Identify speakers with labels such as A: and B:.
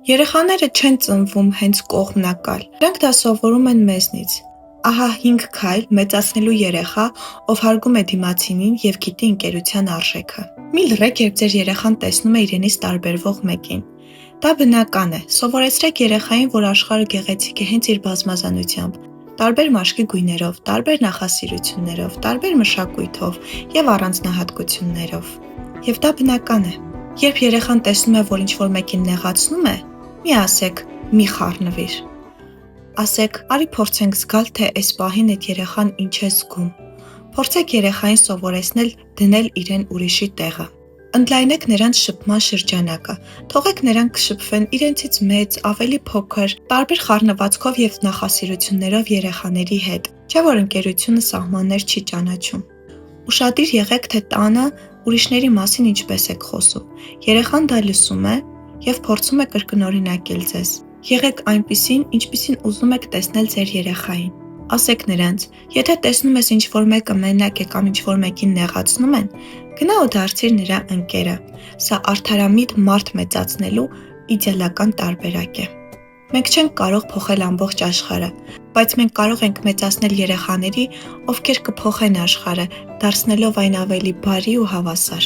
A: Երեխաները չեն ծնվում հենց կողմնակալ, նրանք դա սովորում են մեզնից: Ահա 5 քայլ մեծացնելու երեխա, ով հարգում է դիմացինին և գիտի ընկերության արժեքը: Մի լռեք, երբ ձեր երեխան տեսնում է իրենից տարբերվող մեկին: Դա բնական է, սովորեցրեք երեխային, որ աշխարհը գեղեցիկ է հենց իր բազմազանությամբ, տարբեր մաշկի գույներով, տարբեր նախասիրություններով, տարբեր մշակույթով և առանձնահատկություններով: Եվ դա բնական է: Երբ երեխան տեսնում է, որ ինչ-որ մեկին նեղացնում է, մի ասեք «մի խառնվիր»: Ասեք «արի փորձենք զգալ, թե էս պահին էդ երեխան ինչ է զգում»: Փորձեք երեխային սովորեցնել դնել իրեն ուրիշի տեղը: Ընդլայնեք նրանց շփման շրջանակը, թողեք նրանք շփվեն իրենցից մեծ, ավելի փոքր, տարբեր խառնվածքով և նախասիրություններով երեխաների հետ, չէ՞ որ ընկերությունը սահմաններ չի ճանաչում: Ուշադիր եղեք, թե տանը ուրիշների մասին ինչպես եք խոսում: Երեխան դա լսում է և փորձում է կրկնօրինակել ձեզ: Եղեք այնպիսին, ինչպիսին ուզում եք տեսնել ձեր երեխային: Ասեք նրանց. եթե տեսնում ես ինչ-որ մեկը մենակ է կամ ինչ-որ մեկին նեղացնում են, գնա ու դարձիր նրա ընկերը: Սա արդարամիտ մարդ մեծացնելու իդեալական տարբերակ է: Մենք չենք կարող փոխել ամբողջ աշխարհը, բայց մենք կարող ենք մեծացնել երեխաների, ովքեր կփոխեն աշխարհը, դարձնելով այն ավելի բարի ու հավասար: